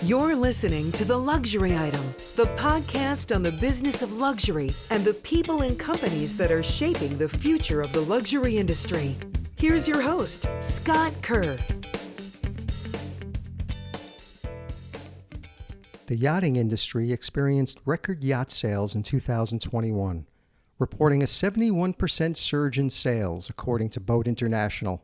You're listening to The Luxury Item, the podcast on the business of luxury and the people and companies that are shaping the future of the luxury industry. Here's your host, Scott Kerr. The yachting industry experienced record yacht sales in 2021, reporting a 71% surge in sales, according to Boat International.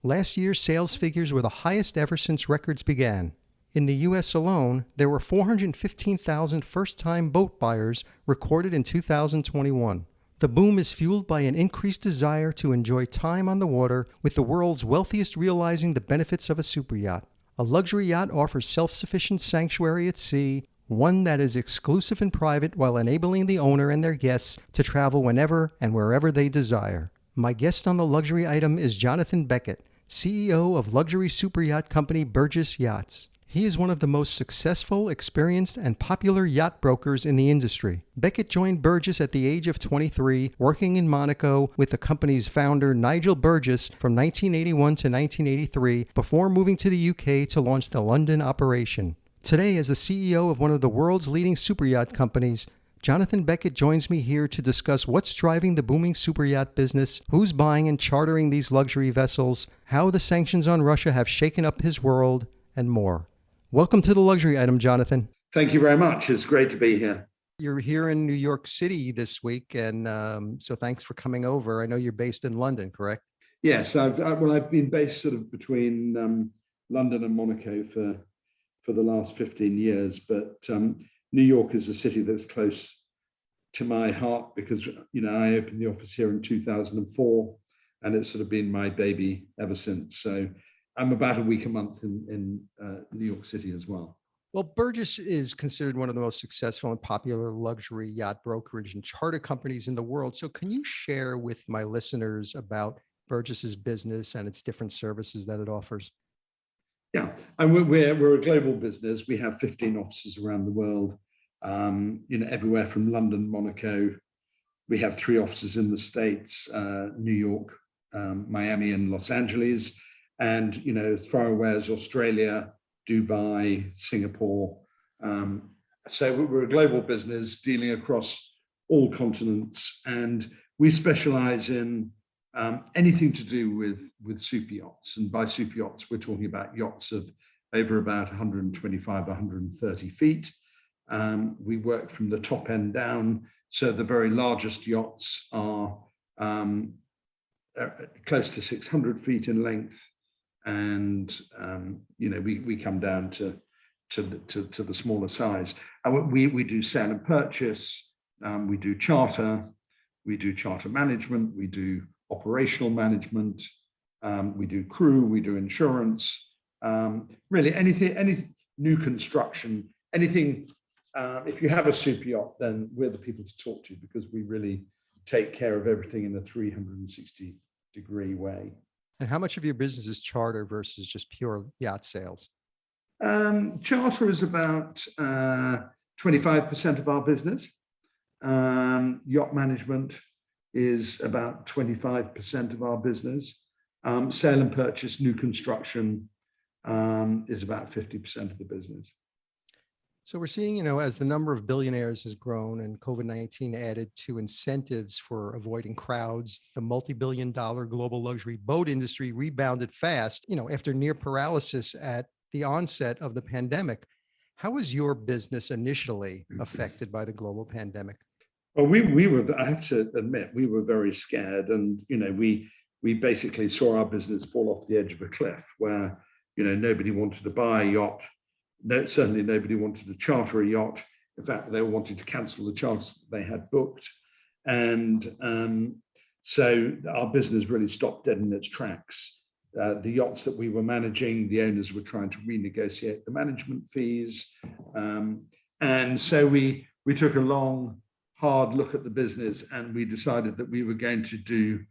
Last year's sales figures were the highest ever since records began. In the U.S. alone, there were 415,000 first-time boat buyers recorded in 2021. The boom is fueled by an increased desire to enjoy time on the water, with the world's wealthiest realizing the benefits of a superyacht. A luxury yacht offers self-sufficient sanctuary at sea, one that is exclusive and private while enabling the owner and their guests to travel whenever and wherever they desire. My guest on the luxury item is Jonathan Beckett, CEO of luxury superyacht company Burgess Yachts. He is one of the most successful, experienced, and popular yacht brokers in the industry. Beckett joined Burgess at the age of 23, working in Monaco with the company's founder Nigel Burgess from 1981 to 1983, before moving to the UK to launch the London operation. Today, as the CEO of one of the world's leading superyacht companies, Jonathan Beckett joins me here to discuss what's driving the booming superyacht business, who's buying and chartering these luxury vessels, how the sanctions on Russia have shaken up his world, and more. Welcome to the luxury item, Jonathan. Thank you very much. It's great to be here. You're here in New York City this week, and so thanks for coming over. I know you're based in London, correct? Yes, I've been based sort of between London and Monaco for the last 15 years, but New York is a city that's close to my heart because I opened the office here in 2004, and it's sort of been my baby ever since. So I'm about a week a month in New York City as well. Well, Burgess is considered one of the most successful and popular luxury yacht brokerage and charter companies in the world. So can you share with my listeners about Burgess's business and its different services that it offers? Yeah, and we're a global business. We have 15 offices around the world, everywhere from London, Monaco. We have 3 offices in the States, New York, Miami, and Los Angeles. And, as far away as Australia, Dubai, Singapore. So we're a global business dealing across all continents. And we specialize in anything to do with super yachts. And by super yachts, we're talking about yachts of over about 125, 130 feet. We work from the top end down. So the very largest yachts are close to 600 feet in length. And we come down to the smaller size, and we do sale and purchase, we do charter management, we do operational management, we do crew, we do insurance, really any new construction, anything. If you have a super yacht, then we're the people to talk to because we really take care of everything in a 360-degree way. And how much of your business is charter versus just pure yacht sales? Charter is about 25% of our business. Yacht management is about 25% of our business. Sale and purchase, new construction is about 50% of the business. So we're seeing, as the number of billionaires has grown and COVID-19 added to incentives for avoiding crowds, the multi-billion-dollar global luxury boat industry rebounded fast, after near paralysis at the onset of the pandemic. How was your business initially affected by the global pandemic? Well, we were, I have to admit, we were very scared. And, we basically saw our business fall off the edge of a cliff where, nobody wanted to buy a yacht. No, certainly nobody wanted to charter a yacht. In fact, they wanted to cancel the charters that they had booked. And so our business really stopped dead in its tracks. The yachts that we were managing, the owners were trying to renegotiate the management fees. And so we took a long, hard look at the business, and we decided that we were going to do,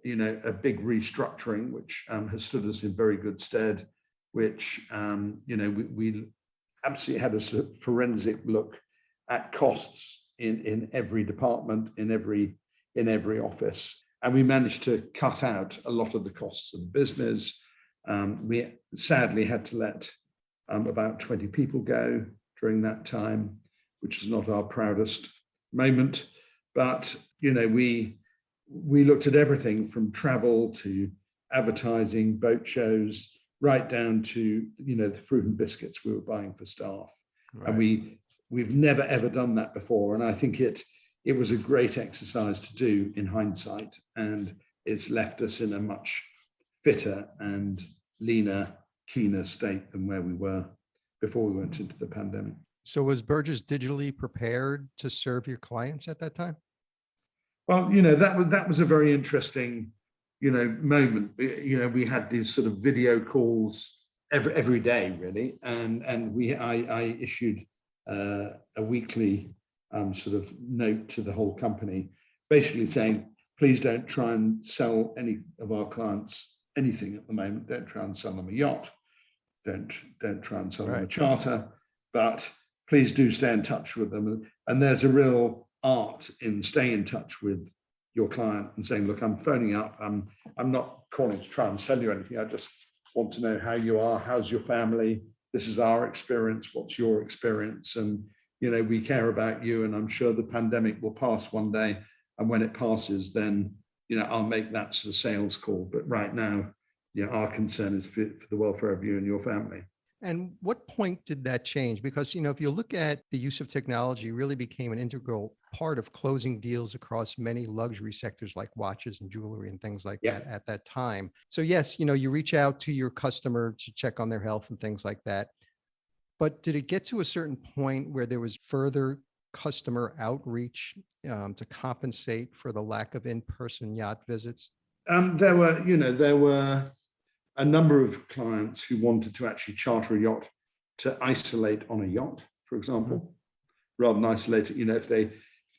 a big restructuring, which has stood us in very good stead. Which, we absolutely had a forensic look at costs in every department, in every office. And we managed to cut out a lot of the costs of the business. We sadly had to let about 20 people go during that time, which is not our proudest moment. But, we looked at everything from travel to advertising, boat shows, right down to, the fruit and biscuits we were buying for staff. Right. And we've never, ever done that before. And I think it was a great exercise to do in hindsight. And it's left us in a much fitter and leaner, keener state than where we were before we went into the pandemic. So was Burgess digitally prepared to serve your clients at that time? Well, that was a very interesting, moment. We had these sort of video calls every day, really, and I issued a weekly sort of note to the whole company, basically saying, please don't try and sell any of our clients anything at the moment. Don't try and sell them a yacht. Don't try and sell them a charter, but please do stay in touch with them. And there's a real art in staying in touch with your client and saying, look, I'm phoning up. I'm not calling to try and sell you anything. I just want to know how you are. How's your family? This is our experience. What's your experience? And, we care about you. And I'm sure the pandemic will pass one day. And when it passes, then, I'll make that sort of sales call. But right now, our concern is for the welfare of you and your family. And what point did that change? Because, if you look at the use of technology, really became an integral part of closing deals across many luxury sectors like watches and jewelry and things like that at that time. So yes, you reach out to your customer to check on their health and things like that. But did it get to a certain point where there was further customer outreach to compensate for the lack of in-person yacht visits? There were a number of clients who wanted to actually charter a yacht to isolate on a yacht, for example, rather than isolate it. If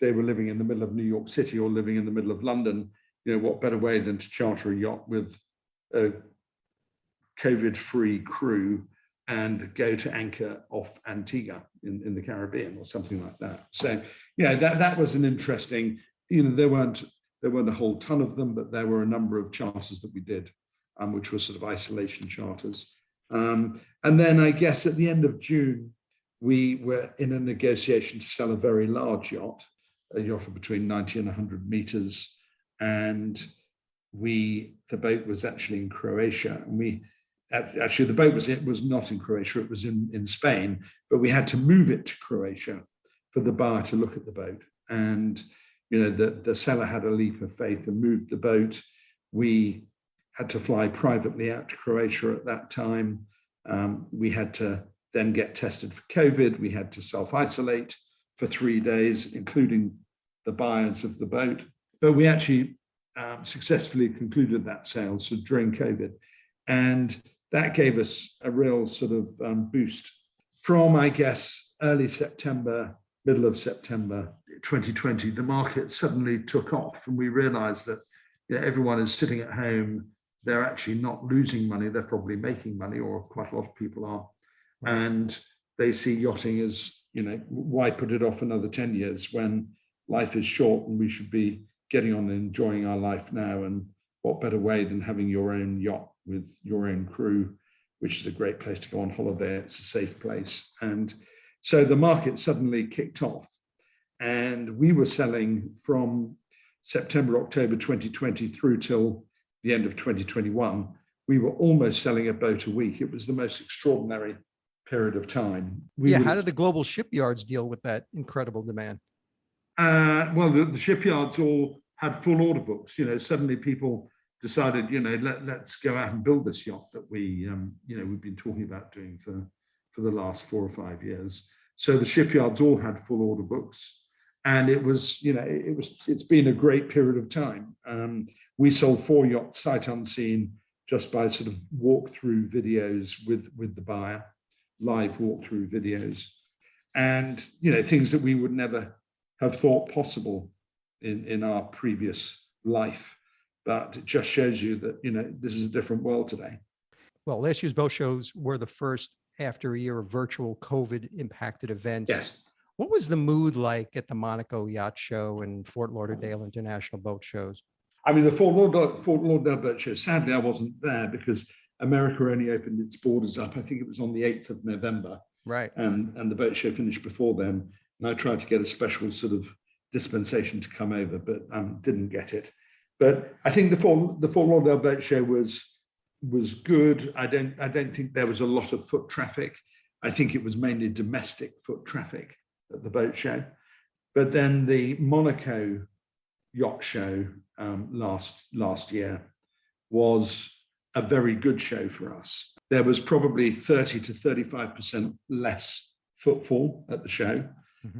they were living in the middle of New York City or living in the middle of London, what better way than to charter a yacht with a COVID-free crew and go to anchor off Antigua in the Caribbean or something like that. So, that was an interesting, there weren't a whole ton of them, but there were a number of charters that we did, which were sort of isolation charters. And then I guess at the end of June, we were in a negotiation to sell a very large yacht, a yacht of between 90 and 100 meters. And the boat was actually in Croatia. And the boat was not in Croatia, it was in Spain, but we had to move it to Croatia for the buyer to look at the boat. And, the seller had a leap of faith and moved the boat. We had to fly privately out to Croatia at that time. We had to then get tested for COVID. We had to self-isolate for 3 days, including the buyers of the boat. But we actually successfully concluded that sale during COVID. And that gave us a real sort of boost. From, I guess, early September, middle of September 2020, the market suddenly took off, and we realized that everyone is sitting at home. They're actually not losing money. They're probably making money, or quite a lot of people are. And they see yachting as, why put it off another 10 years when life is short and we should be getting on and enjoying our life now? And what better way than having your own yacht with your own crew, which is a great place to go on holiday. It's a safe place. And so the market suddenly kicked off. And we were selling from September, October 2020 through till the end of 2021. We were almost selling a boat a week. It was the most extraordinary period of time. How did the global shipyards deal with that incredible demand? Well, the shipyards all had full order books. Suddenly people decided, let's go out and build this yacht that we've been talking about doing for the last 4 or 5 years. So the shipyards all had full order books, and it's been a great period of time. We sold 4 yachts sight unseen just by sort of walkthrough videos with the buyer, live walkthrough videos, and things that we would never have thought possible in our previous life. But it just shows you that this is a different world today. Well, last year's boat shows were the first after a year of virtual COVID impacted events. Yes. What was the mood like at the Monaco Yacht Show and Fort Lauderdale International Boat Shows? I mean, the Fort Lauderdale Boat Show, sadly, I wasn't there because America only opened its borders up, I think it was on the 8th of November. Right. And the boat show finished before then. And I tried to get a special sort of dispensation to come over, but didn't get it. But I think the Fort Lauderdale Boat Show was good. I don't think there was a lot of foot traffic. I think it was mainly domestic foot traffic at the boat show. But then the Monaco Yacht Show last year was a very good show for us. There was probably 30 to 35% less footfall at the show,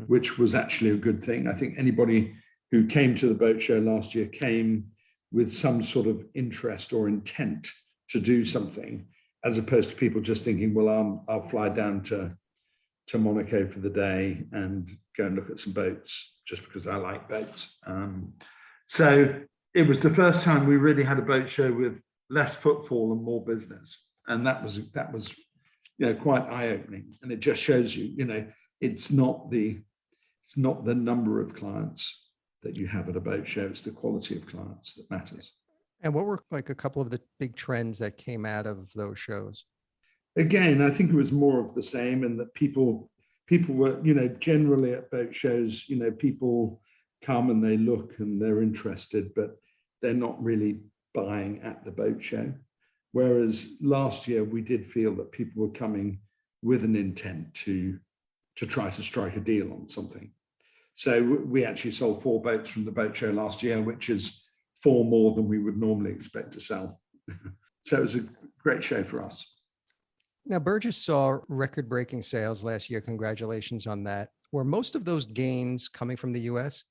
which was actually a good thing. I think anybody who came to the boat show last year came with some sort of interest or intent to do something, as opposed to people just thinking, well, I'll fly down to Monaco for the day and go and look at some boats just because I like boats. So it was the first time we really had a boat show with less footfall and more business. And that was quite eye-opening. And it just shows you, it's not the number of clients that you have at a boat show, it's the quality of clients that matters. And what were like a couple of the big trends that came out of those shows? Again, I think it was more of the same, and that people were, generally at boat shows, people come and they look and they're interested, but they're not really buying at the boat show. Whereas last year we did feel that people were coming with an intent to try to strike a deal on something. So we actually sold 4 boats from the boat show last year, which is 4 more than we would normally expect to sell. So it was a great show for us. Now, Burgess saw record-breaking sales last year. Congratulations on that. Were most of those gains coming from the US?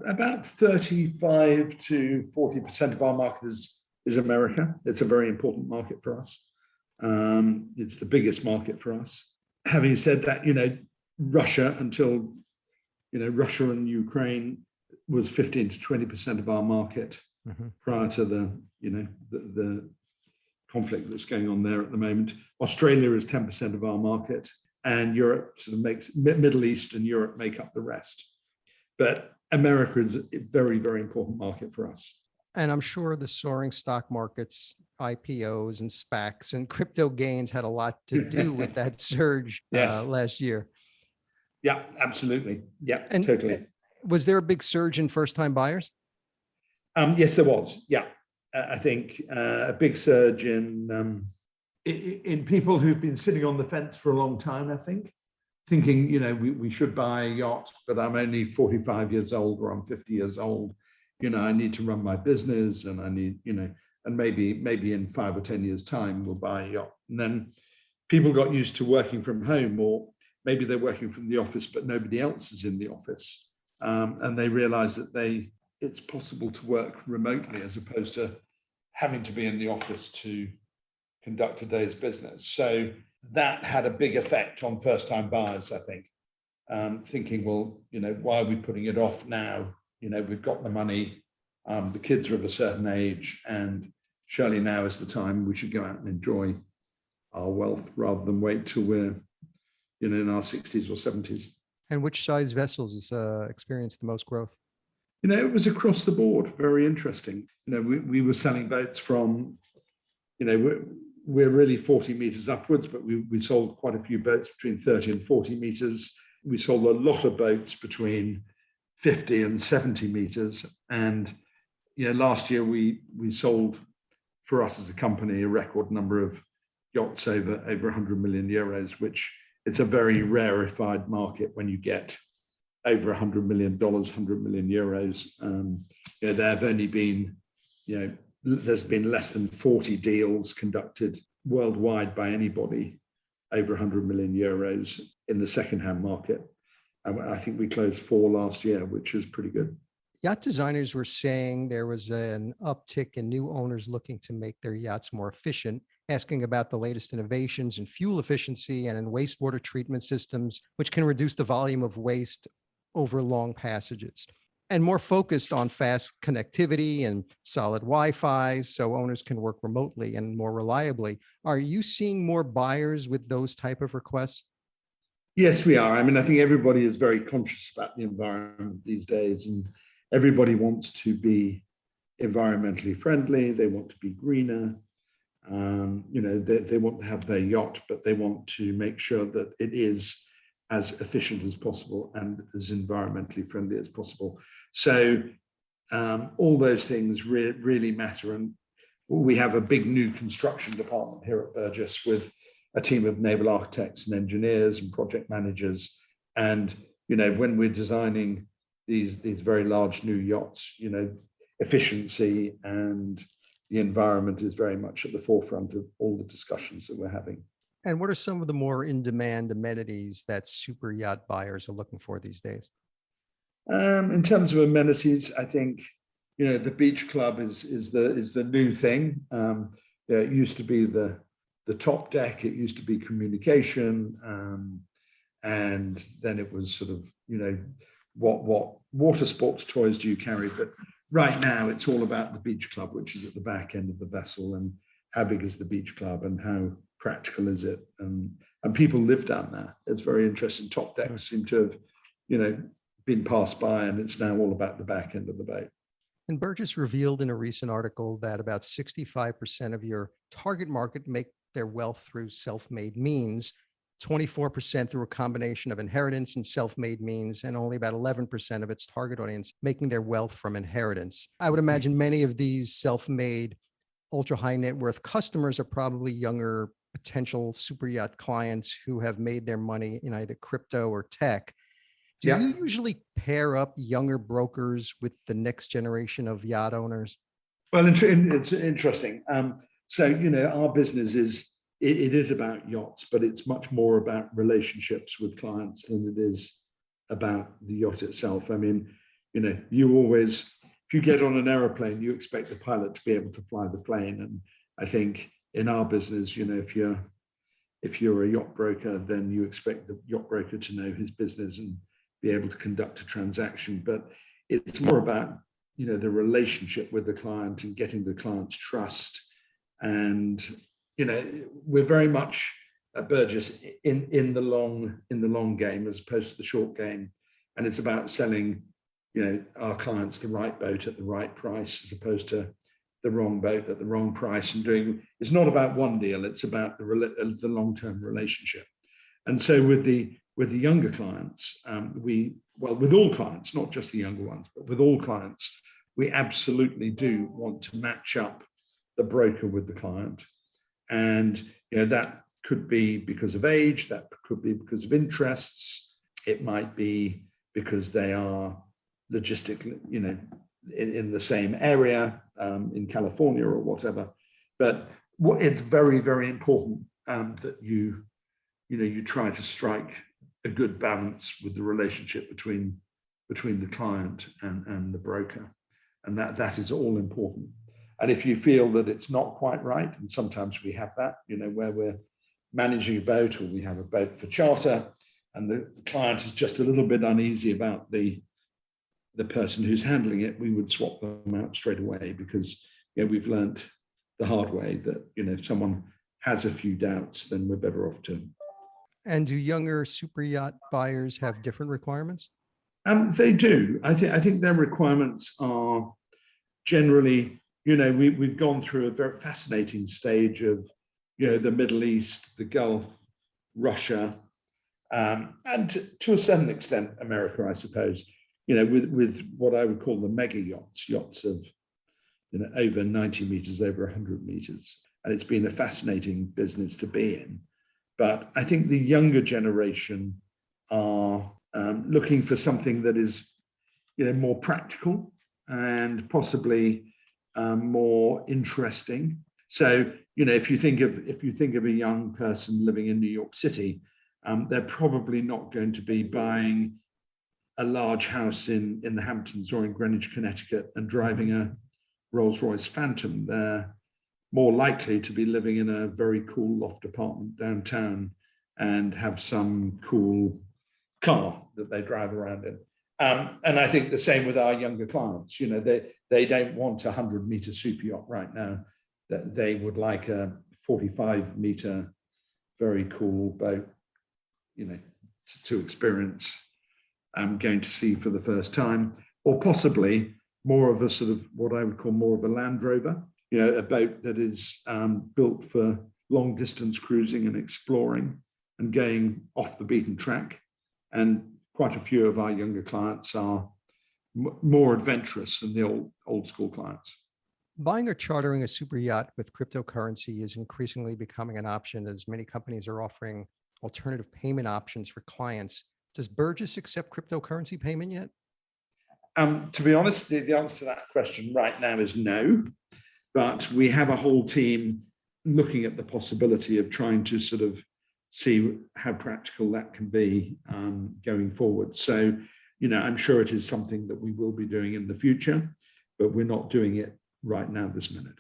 About 35 to 40% of our market is America. It's a very important market for us. It's the biggest market for us. Having said that, Russia Russia and Ukraine was 15 to 20% of our market prior to the conflict that's going on there at the moment. Australia is 10% of our market, and Europe sort of makes Middle East and Europe make up the rest. But America is a very, very important market for us. And I'm sure the soaring stock markets, IPOs and SPACs and crypto gains had a lot to do with that surge last year. Yeah, absolutely. Yeah, and totally. Was there a big surge in first-time buyers? Yes, there was. Yeah, I think a big surge in people who've been sitting on the fence for a long time, I think, thinking, we should buy a yacht, but I'm only 45 years old or I'm 50 years old. I need to run my business, and I need, and maybe in 5 or 10 years' time, we'll buy a yacht. And then people got used to working from home, or maybe they're working from the office, but nobody else is in the office. And they realize that it's possible to work remotely as opposed to having to be in the office to conduct a day's business. So that had a big effect on first-time buyers, I think. Thinking, well, why are we putting it off now? We've got the money, the kids are of a certain age, and surely now is the time we should go out and enjoy our wealth rather than wait till we're in our 60s or 70s. And which size vessels experienced the most growth? It was across the board, very interesting. We were selling boats from, we're really 40 meters upwards, but we sold quite a few boats between 30 and 40 meters. We sold a lot of boats between 50 and 70 meters. And, last year we sold, for us as a company, a record number of yachts over 100 million euros, which it's a very rarefied market when you get over $100 million, 100 million euros. There have only been, there's been less than 40 deals conducted worldwide by anybody over 100 million euros in the secondhand market. And I think we closed 4 last year, which is pretty good. Yacht designers were saying there was an uptick in new owners looking to make their yachts more efficient, asking about the latest innovations in fuel efficiency and in wastewater treatment systems, which can reduce the volume of waste over long passages, and more focused on fast connectivity and solid Wi-Fi so owners can work remotely and more reliably. Are you seeing more buyers with those type of requests? Yes, we are. I think everybody is very conscious about the environment these days, and everybody wants to be environmentally friendly. They want to be greener. They want to have their yacht, but they want to make sure that it is as efficient as possible and as environmentally friendly as possible. So all those things really matter. And we have a big new construction department here at Burgess with a team of naval architects and engineers and project managers. And, when we're designing these very large new yachts, efficiency and the environment is very much at the forefront of all the discussions that we're having. And what are some of the more in-demand amenities that super yacht buyers are looking for these days? In terms of amenities, I think, the beach club is the new thing. It used to be the top deck. It used to be communication, and then it was sort of, what water sports toys do you carry? But right now, it's all about the beach club, which is at the back end of the vessel, and how big is the beach club, and how practical is it? And people live down there. It's very interesting. Top decks seem to have, been passed by, and it's now all about the back end of the boat. And Burgess revealed in a recent article that about 65% of your target market make their wealth through self-made means, 24% through a combination of inheritance and self-made means, and only about 11% of its target audience making their wealth from inheritance. I would imagine many of these self-made ultra high net worth customers are probably younger potential super yacht clients who have made their money in either crypto or tech. Do you usually pair up younger brokers with the next generation of yacht owners? Well, it's interesting. So, our business it is about yachts, but it's much more about relationships with clients than it is about the yacht itself. I mean, you always, if you get on an aeroplane, you expect the pilot to be able to fly the plane. And I think in our business, if you're a yacht broker, then you expect the yacht broker to know his business and be able to conduct a transaction. But it's more about, the relationship with the client and getting the client's trust. And, we're very much at Burgess in the long game as opposed to the short game. And it's about selling, our clients the right boat at the right price as opposed to the wrong boat at the wrong price. And it's not about one deal, it's about the long-term relationship. And so with the younger clients, with all clients, not just the younger ones, but with all clients, we absolutely do want to match up the broker with the client. And that could be because of age, that could be because of interests, it might be because they are logistically, in the same area, in California or whatever. But it's very, very important that you try to strike a good balance with the relationship between the client and the broker, and that is all important. And if you feel that it's not quite right, and sometimes we have that, where we're managing a boat or we have a boat for charter, and the client is just a little bit uneasy about the person who's handling it, we would swap them out straight away because we've learned the hard way that if someone has a few doubts, then we're better off to. And do younger super yacht buyers have different requirements? They do. I think their requirements are generally, we've gone through a very fascinating stage of, the Middle East, the Gulf, Russia, and to a certain extent, America, I suppose, with what I would call the mega yachts of, over 90 meters, over 100 meters. And it's been a fascinating business to be in. But I think the younger generation are looking for something that is, more practical and possibly more interesting. So, if you think of a young person living in New York City, they're probably not going to be buying a large house in the Hamptons or in Greenwich, Connecticut, and driving a Rolls-Royce Phantom. They're more likely to be living in a very cool loft apartment downtown and have some cool car that they drive around in. And I think the same with our younger clients. They don't want a 100-meter super yacht right now. That they would like a 45-meter very cool boat, to experience going to sea for the first time, or possibly more of a sort of what I would call more of a Land Rover. a boat that is built for long distance cruising and exploring and going off the beaten track. And quite a few of our younger clients are more adventurous than the old school clients. Buying or chartering a super yacht with cryptocurrency is increasingly becoming an option as many companies are offering alternative payment options for clients. Does Burgess accept cryptocurrency payment yet? To be honest, the answer to that question right now is no. But we have a whole team looking at the possibility of trying to sort of see how practical that can be going forward. So, I'm sure it is something that we will be doing in the future, but we're not doing it right now this minute.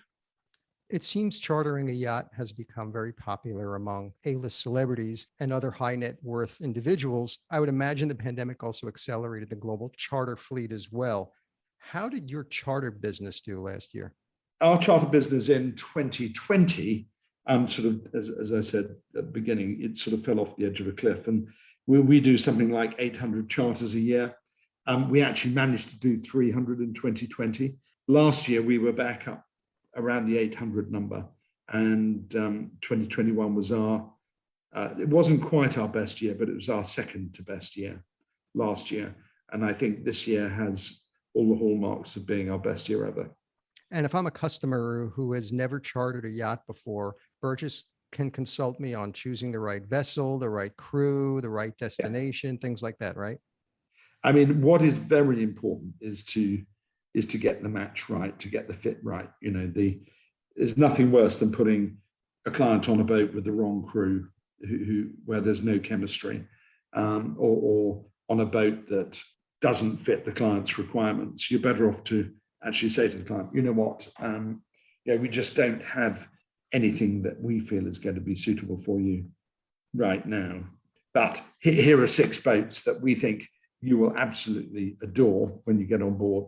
It seems chartering a yacht has become very popular among A-list celebrities and other high net worth individuals. I would imagine the pandemic also accelerated the global charter fleet as well. How did your charter business do last year? Our charter business in 2020, sort of, as I said at the beginning, it sort of fell off the edge of a cliff. And we do something like 800 charters a year. We actually managed to do 300 in 2020. Last year, we were back up around the 800 number. And 2021 was it wasn't quite our best year, but it was our second to best year last year. And I think this year has all the hallmarks of being our best year ever. And if I'm a customer who has never chartered a yacht before, Burgess can consult me on choosing the right vessel, the right crew, the right destination, things like that, right? I mean, what is very important is to get the match right, to get the fit right. There's nothing worse than putting a client on a boat with the wrong crew where there's no chemistry, or on a boat that doesn't fit the client's requirements. You're better off to actually say to the client, you know what, we just don't have anything that we feel is going to be suitable for you right now. But here are 6 boats that we think you will absolutely adore when you get on board.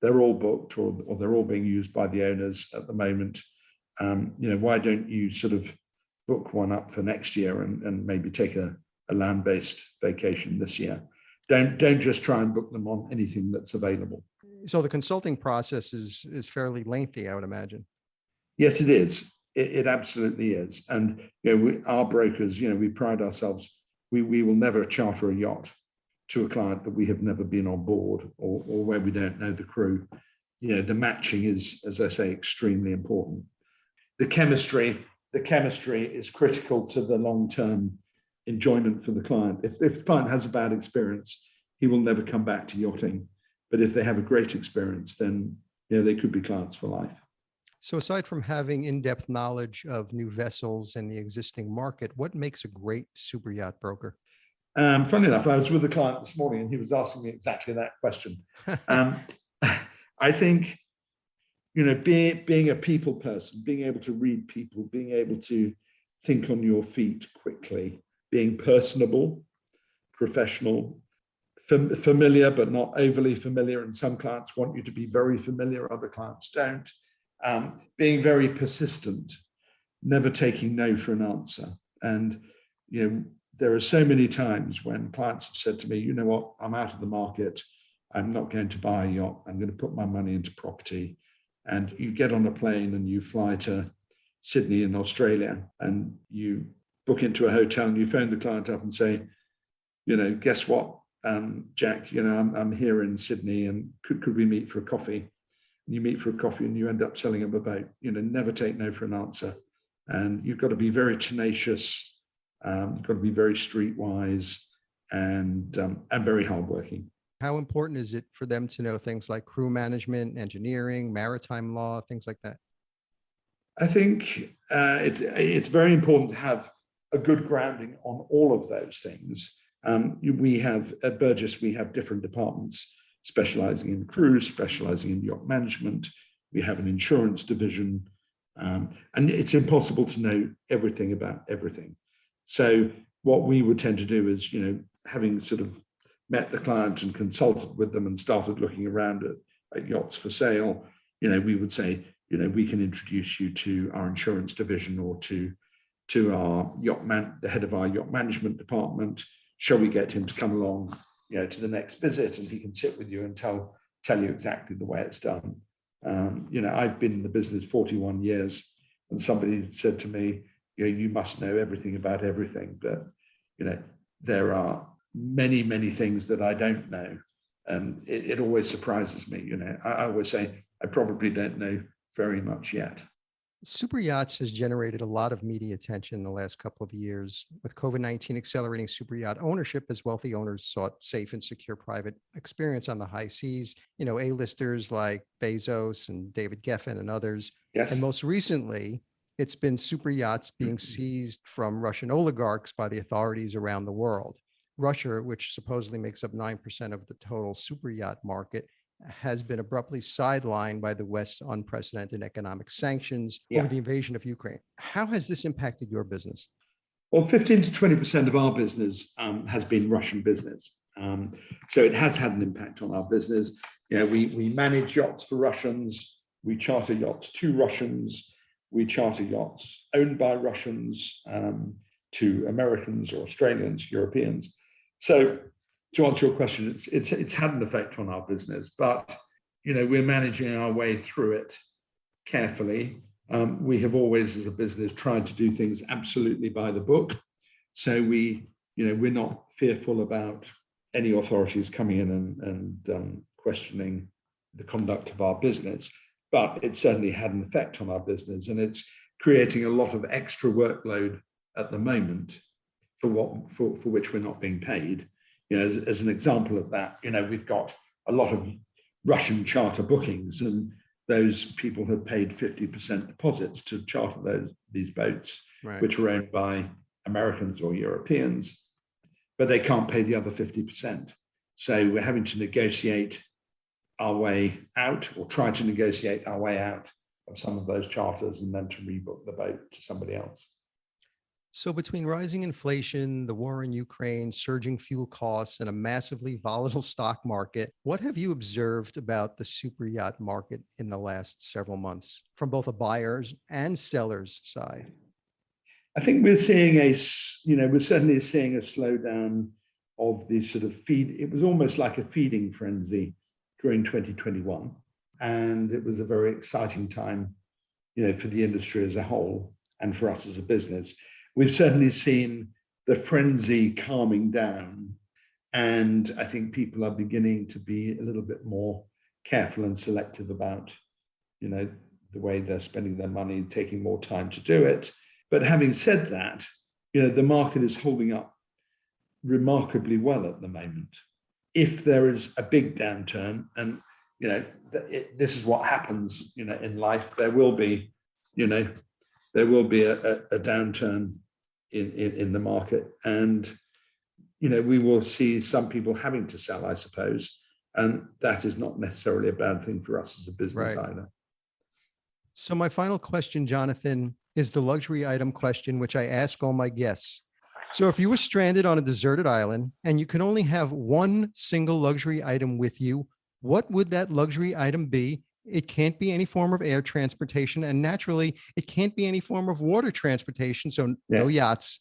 They're all booked or they're all being used by the owners at the moment. Why don't you sort of book one up for next year and maybe take a land-based vacation this year? Don't just try and book them on anything that's available. So the consulting process is fairly lengthy, I would imagine. Yes, it is. It absolutely is. And our brokers, we pride ourselves. We will never charter a yacht to a client that we have never been on board or where we don't know the crew. The matching is, as I say, extremely important. The chemistry is critical to the long-term enjoyment for the client. If the client has a bad experience, he will never come back to yachting. But if they have a great experience, then they could be clients for life. So aside from having in-depth knowledge of new vessels and the existing market, what makes a great super yacht broker? Funny enough, I was with a client this morning and he was asking me exactly that question. I think, being a people person, being able to read people, being able to think on your feet quickly, being personable, professional, familiar, but not overly familiar. And some clients want you to be very familiar, other clients don't. Being very persistent, never taking no for an answer. And, there are so many times when clients have said to me, you know what, I'm out of the market. I'm not going to buy a yacht. I'm going to put my money into property. And you get on a plane and you fly to Sydney in Australia and you book into a hotel and you phone the client up and say, guess what, Jack, I'm here in Sydney and could we meet for a coffee? And you meet for a coffee and you end up selling them a boat. Never take no for an answer. And you've got to be very tenacious. You've got to be very streetwise and very hardworking. How important is it for them to know things like crew management, engineering, maritime law, things like that? I think it's very important to have a good grounding on all of those things. We have at Burgess, we have different departments specializing in crew, specializing in yacht management. We have an insurance division, and it's impossible to know everything about everything. So what we would tend to do is, having sort of met the client and consulted with them and started looking around at yachts for sale, we would say, we can introduce you to our insurance division or to our the head of our yacht management department. Shall we get him to come along, to the next visit and he can sit with you and tell you exactly the way it's done. I've been in the business 41 years, and somebody said to me, you must know everything about everything. But, there are many, many things that I don't know. And it always surprises me. I always say, I probably don't know very much yet. Superyachts has generated a lot of media attention in the last couple of years, with COVID-19 accelerating superyacht ownership as wealthy owners sought safe and secure private experience on the high seas. A-listers like Bezos and David Geffen and others. Yes. And most recently, it's been superyachts being seized from Russian oligarchs by the authorities around the world. Russia, which supposedly makes up 9% of the total superyacht market, has been abruptly sidelined by the West's unprecedented economic sanctions over the invasion of Ukraine. How has this impacted your business? Well, 15 to 20% of our business has been Russian business. So it has had an impact on our business. We manage yachts for Russians. We charter yachts to Russians. We charter yachts owned by Russians to Americans or Australians, Europeans. So to answer your question, it's had an effect on our business, but we're managing our way through it carefully. We have always, as a business, tried to do things absolutely by the book. So we're not fearful about any authorities coming in and questioning the conduct of our business. But it certainly had an effect on our business, and it's creating a lot of extra workload at the moment for which we're not being paid. As an example of that, we've got a lot of Russian charter bookings, and those people have paid 50% deposits to charter these boats, right, which are owned by Americans or Europeans, but they can't pay the other 50%. So we're having to negotiate our way out, or try to negotiate our way out of some of those charters, and then to rebook the boat to somebody else. So between rising inflation, the war in Ukraine, surging fuel costs, and a massively volatile stock market, what have you observed about the superyacht market in the last several months from both a buyer's and seller's side? I think we're seeing we're certainly seeing a slowdown of the sort of feed. It was almost like a feeding frenzy during 2021. And it was a very exciting time, for the industry as a whole and for us as a business. We've certainly seen the frenzy calming down, and I think people are beginning to be a little bit more careful and selective about, the way they're spending their money, taking more time to do it. But having said that, the market is holding up remarkably well at the moment. If there is a big downturn, and this is what happens, in life, there will be a downturn in the market, and we will see some people having to sell, I suppose, and that is not necessarily a bad thing for us as a business, right, either. So my final question, Jonathan, is the luxury item question, which I ask all my guests. So if you were stranded on a deserted island and you could only have one single luxury item with you, what would that luxury item be? It can't be any form of air transportation, and naturally, it can't be any form of water transportation, so no yachts,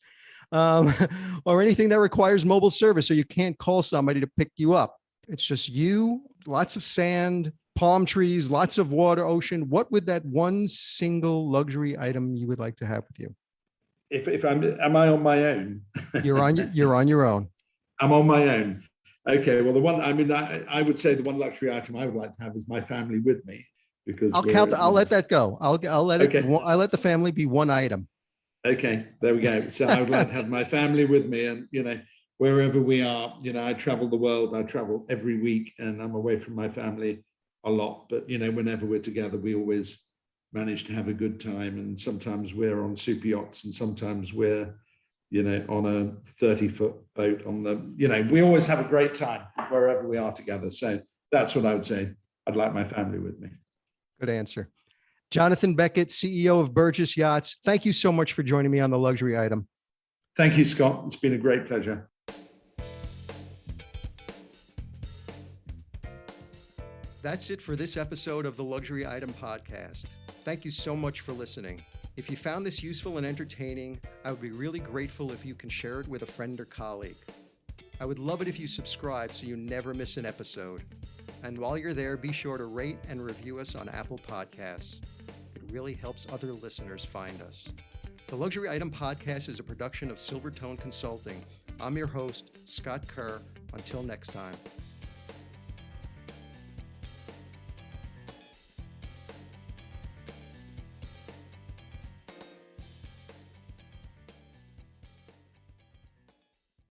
or anything that requires mobile service, so you can't call somebody to pick you up. It's just you, lots of sand, palm trees, lots of water, ocean. What would that one single luxury item you would like to have with you? Am I on my own? You're on your own. I'm on my own. Okay, well, I would say the one luxury item I would like to have is my family with me, because I'll let that go. I'll let it. Okay. I let the family be one item. Okay, there we go. So I would like to have my family with me, and wherever we are, I travel the world. I travel every week, and I'm away from my family a lot. But whenever we're together, we always manage to have a good time. And sometimes we're on super yachts, and sometimes we're on a 30-foot boat on the, we always have a great time wherever we are together. So that's what I would say. I'd like my family with me. Good answer. Jonathan Beckett, CEO of Burgess Yachts. Thank you so much for joining me on The Luxury Item. Thank you, Scott. It's been a great pleasure. That's it for this episode of the Luxury Item Podcast. Thank you so much for listening. If you found this useful and entertaining, I would be really grateful if you can share it with a friend or colleague. I would love it if you subscribe so you never miss an episode. And while you're there, be sure to rate and review us on Apple Podcasts. It really helps other listeners find us. The Luxury Item Podcast is a production of Silvertone Consulting. I'm your host, Scott Kerr. Until next time.